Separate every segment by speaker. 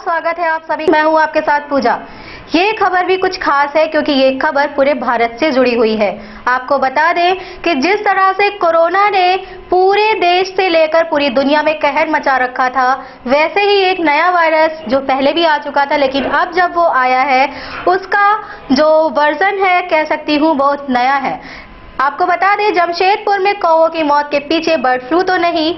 Speaker 1: स्वागत है आप सभी। मैं हूं आपके साथ पूजा। ये खबर भी कुछ खास है क्योंकि ये खबर पूरे भारत से जुड़ी हुई है। आपको बता दें कि जिस तरह से कोरोना ने पूरे देश से लेकर पूरी दुनिया में कहर मचा रखा था, वैसे ही एक नया वायरस जो पहले भी आ चुका था लेकिन अब जब वो आया है उसका जो वर्जन है कह सकती हूँ बहुत नया है। आपको बता दें जमशेदपुर में कौवों की मौत के पीछे बर्ड फ्लू तो नहीं,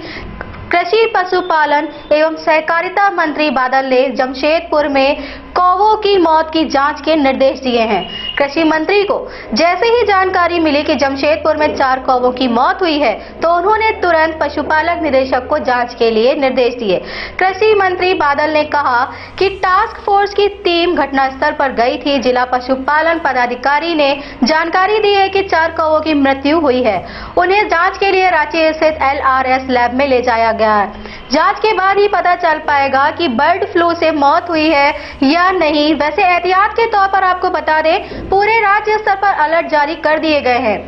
Speaker 1: कृषि पशुपालन एवं सहकारिता मंत्री बादल ने जमशेदपुर में कौवों की मौत की जांच के निर्देश दिए हैं। कृषि मंत्री को जैसे ही जानकारी मिली कि जमशेदपुर में 4 कौवों की मौत हुई है तो उन्होंने तुरंत पशुपालक निदेशक को जांच के लिए निर्देश दिए। कृषि मंत्री बादल ने कहा कि टास्क फोर्स की टीम घटनास्थल पर गई थी। जिला पशुपालन पदाधिकारी ने जानकारी दी है कि 4 कौवों की मृत्यु हुई है। उन्हें जाँच के लिए रांची स्थित LRS लैब में ले जाया गया है। जांच के बाद ही पता चल पाएगा कि बर्ड फ्लू से मौत हुई है या नहीं। वैसे एहतियात के तौर पर आपको बता दें पूरे राज्य स्तर पर अलर्ट जारी कर दिए गए हैं।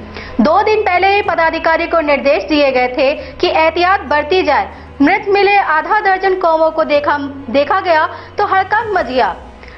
Speaker 1: 2 दिन पहले ही पदाधिकारी को निर्देश दिए गए थे कि एहतियात बरती जाए। मृत मिले आधा दर्जन कौवों को देखा गया तो हड़कंप मच गया।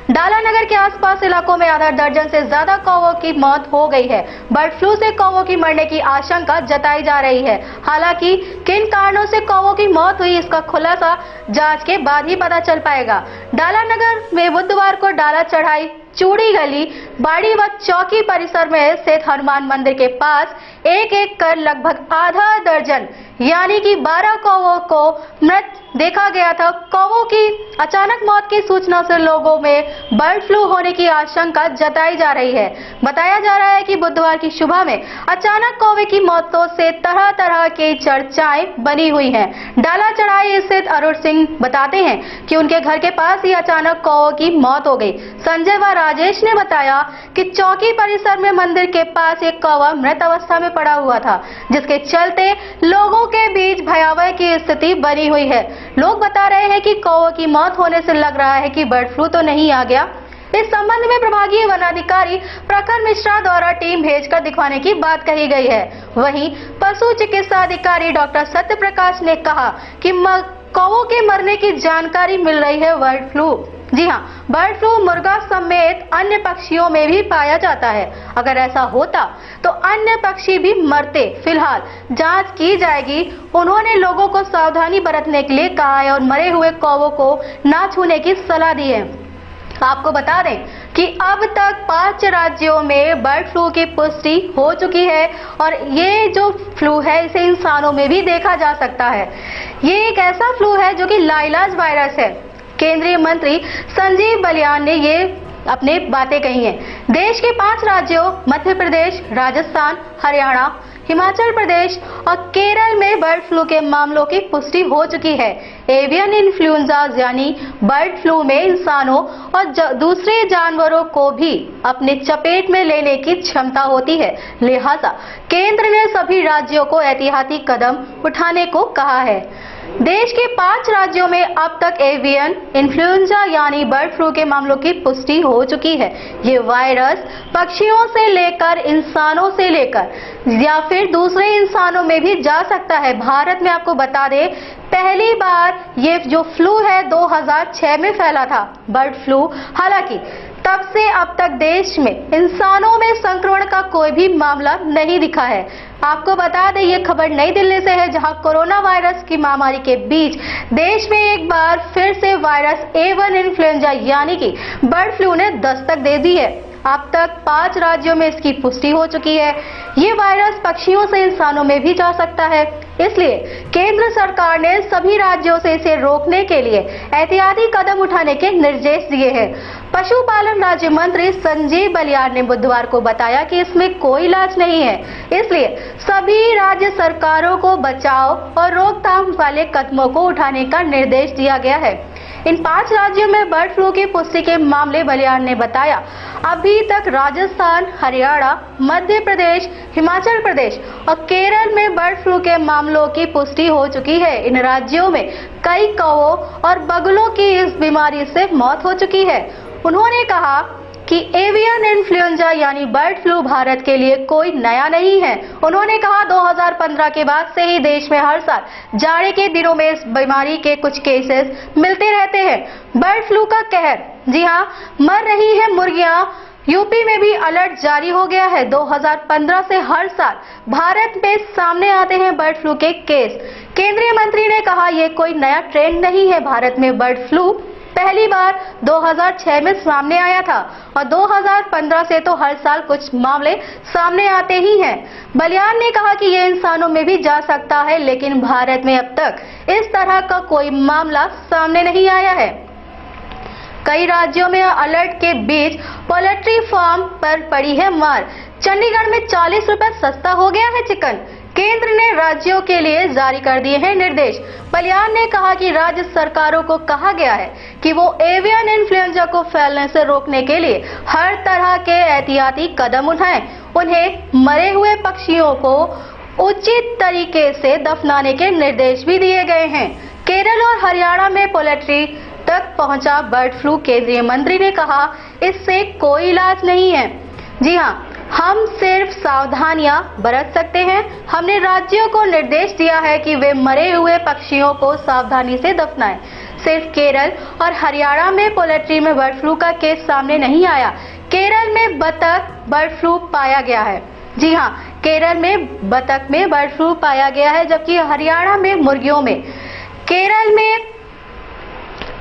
Speaker 1: डालानगर के आसपास इलाकों में आधा दर्जन से ज्यादा कौवों की मौत हो गई है। बर्ड फ्लू से कौवों की मरने की आशंका जताई जा रही है। हालांकि किन कारणों से कौवों की मौत हुई इसका खुलासा जांच के बाद ही पता चल पाएगा। डालानगर में बुधवार को डाला चढ़ाई चूड़ी गली बाड़ी व चौकी परिसर में स्थित हनुमान मंदिर के पास एक कर लगभग आधा दर्जन यानी कि 12 कौवों को मृत देखा गया था। कौवों की अचानक मौत की सूचना से लोगों में बर्ड फ्लू होने की आशंका जताई जा रही है। बताया जा रहा है कि बुधवार की सुबह में अचानक कौवे की मौतों से तरह तरह की चर्चाएं बनी हुई हैं। डाला चढ़ाई स्थित अरुण सिंह बताते हैं कि उनके घर के पास ही अचानक कौवों की मौत हो गई। संजय व राजेश ने बताया कि चौकी परिसर में मंदिर के पास एक कौवा मृत अवस्था में पड़ा हुआ था, जिसके चलते लोगों के बीच भयावह की स्थिति बनी हुई है। लोग बता रहे हैं कि कौवों की मौत होने से लग रहा है कि बर्ड फ्लू तो नहीं आ गया। इस संबंध में प्रभागीय वनाधिकारी प्रखर मिश्रा द्वारा टीम भेजकर दिखवाने की बात कही गई है। वहीं पशु चिकित्सा अधिकारी डॉक्टर सत्य प्रकाश ने कहा कि कौवों के मरने की जानकारी मिल रही है। बर्ड फ्लू, जी हाँ, बर्ड फ्लू मुर्गा समेत अन्य पक्षियों में भी पाया जाता है। अगर ऐसा होता तो अन्य पक्षी भी मरते। फिलहाल जांच की जाएगी। उन्होंने लोगों को सावधानी बरतने के लिए कहा है और मरे हुए कौवों को ना छूने की सलाह दी है। आपको बता दें कि अब तक 5 राज्यों में बर्ड फ्लू की पुष्टि हो चुकी है और ये जो फ्लू है इसे इंसानों में भी देखा जा सकता है। ये एक ऐसा फ्लू है जो कि लाइलाज वायरस है। केंद्रीय मंत्री संजीव बलियान ने ये अपने बातें कही हैं। देश के 5 राज्यों मध्य प्रदेश, राजस्थान, हरियाणा, हिमाचल प्रदेश और केरल में बर्ड फ्लू के मामलों की पुष्टि हो चुकी है। एवियन इन्फ्लुएंजा यानी बर्ड फ्लू में इंसानों और दूसरे जानवरों को भी अपने चपेट में लेने की क्षमता होती है। लिहाजा केंद्र ने सभी राज्यों को एहतियाती कदम उठाने को कहा है। देश के 5 राज्यों में अब तक एवियन इन्फ्लुएंजा यानी बर्ड फ्लू के मामलों की पुष्टि हो चुकी है। ये वायरस पक्षियों से लेकर इंसानों से लेकर या फिर दूसरे इंसानों में भी जा सकता है। भारत में आपको बता दें पहली बार ये जो फ्लू है 2006 में फैला था बर्ड फ्लू। हालांकि तब से अब तक देश में इंसानों में संक्रमण का कोई भी मामला नहीं दिखा है। आपको बता दें, ये खबर नई दिल्ली से है, जहां कोरोना वायरस की महामारी के बीच देश में एक बार फिर से वायरस A1 इन्फ्लुएंजा यानी कि बर्ड फ्लू ने दस्तक दे दी है। अब तक 5 राज्यों में इसकी पुष्टि हो चुकी है। ये वायरस पक्षियों से इंसानों में भी जा सकता है, इसलिए केंद्र सरकार ने सभी राज्यों से इसे रोकने के लिए एहतियाती कदम उठाने के निर्देश दिए हैं। पशुपालन राज्य मंत्री संजीव बलियार ने बुधवार को बताया कि इसमें कोई इलाज नहीं है, इसलिए सभी राज्य सरकारों को बचाव और रोकथाम वाले कदमों को उठाने का निर्देश दिया गया है। इन 5 राज्यों में बर्ड फ्लू की पुष्टि के मामले बलियार ने बताया, अभी तक राजस्थान, हरियाणा, मध्य प्रदेश, हिमाचल प्रदेश और केरल में बर्ड फ्लू के मामलों की पुष्टि हो चुकी है। इन राज्यों में कई कौवों और बगुलों की इस बीमारी से मौत हो चुकी है। उन्होंने कहा कि एवियन इन्फ्लुएंजा यानी बर्ड फ्लू भारत के लिए कोई नया नहीं है। उन्होंने कहा 2015 के बाद से ही देश में हर साल जाड़े के दिनों में इस बीमारी के कुछ केसेस मिलते रहते हैं। बर्ड फ्लू का कहर, जी हां, मर रही है मुर्गियां। यूपी में भी अलर्ट जारी हो गया है। 2015 से हर साल भारत में सामने आते हैं बर्ड फ्लू के केस। केंद्रीय मंत्री ने कहा, यह कोई नया ट्रेंड नहीं है। भारत में बर्ड फ्लू पहली बार 2006 में सामने आया था और 2015 से तो हर साल कुछ मामले सामने आते ही हैं। बलियार ने कहा कि ये इंसानों में भी जा सकता है, लेकिन भारत में अब तक इस तरह का कोई मामला सामने नहीं आया है। कई राज्यों में अलर्ट के बीच पोल्ट्री फार्म पर पड़ी है मार। चंडीगढ़ में 40 रुपए सस्ता हो गया है चिकन। केंद्र ने राज्यों के लिए जारी कर दिए हैं निर्देश। बलियार ने कहा कि राज्य सरकारों को कहा गया है कि वो एवियन इन्फ्लुएंजा को फैलने से रोकने के लिए हर तरह के एहतियाती कदम उठाएं। उन्हें मरे हुए पक्षियों को उचित तरीके से दफनाने के निर्देश भी दिए गए हैं। केरल और हरियाणा में पोल्ट्री तक पहुंचा बर्ड फ्लू। केंद्रीय मंत्री ने कहा, इससे कोई इलाज नहीं है। जी हां, हम सिर्फ सावधानियां बरत सकते हैं। हमने राज्यों को निर्देश दिया है कि वे मरे हुए पक्षियों को सावधानी से दफनाएं। सिर्फ केरल और हरियाणा में पोल्ट्री में बर्ड फ्लू का केस सामने नहीं आया। केरल में बतख बर्ड फ्लू पाया गया है। जी हां, केरल में बतख में बर्ड फ्लू पाया गया है, जबकि हरियाणा में मुर्गियों में। केरल में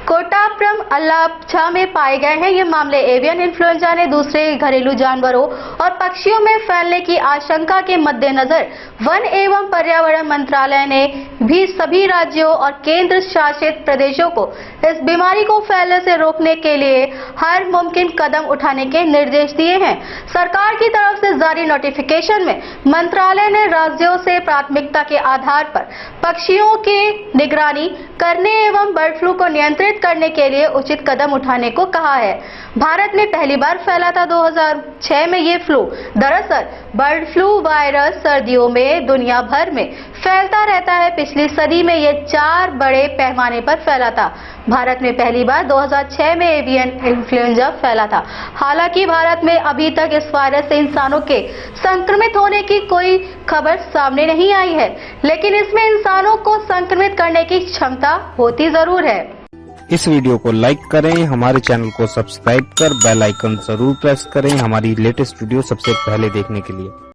Speaker 1: कोटापुरम अलाप्छा में पाए गए हैं ये मामले। एवियन इन्फ्लुएंजा ने दूसरे घरेलू जानवरों और पक्षियों में फैलने की आशंका के मद्देनजर वन एवं पर्यावरण मंत्रालय ने भी सभी राज्यों और केंद्र शासित प्रदेशों को इस बीमारी को फैलने से रोकने के लिए हर मुमकिन कदम उठाने के निर्देश दिए हैं। सरकार की तरफ से जारी नोटिफिकेशन में मंत्रालय ने राज्यों से प्राथमिकता के आधार पर पक्षियों की निगरानी करने एवं बर्ड फ्लू को नियंत्रित करने के लिए उचित कदम उठाने को कहा है। भारत में पहली बार फैला था 2006 में ये फ्लू। दरअसल बर्ड फ्लू वायरस सर्दियों में दुनिया भर में फैलता रहता है। पिछली सदी में ये 4 बड़े पैमाने पर फैला था। भारत में पहली बार 2006 में एवियन इन्फ्लुएंजा फैला था। हालांकि भारत में अभी तक इस वायरस से इंसानों के संक्रमित होने की कोई खबर सामने नहीं आई है, लेकिन इसमें इंसानों को संक्रमित करने की क्षमता होती जरूर है।
Speaker 2: इस वीडियो को लाइक करें, हमारे चैनल को सब्सक्राइब कर बेल आइकन जरूर प्रेस करें हमारी लेटेस्ट वीडियो सबसे पहले देखने के लिए।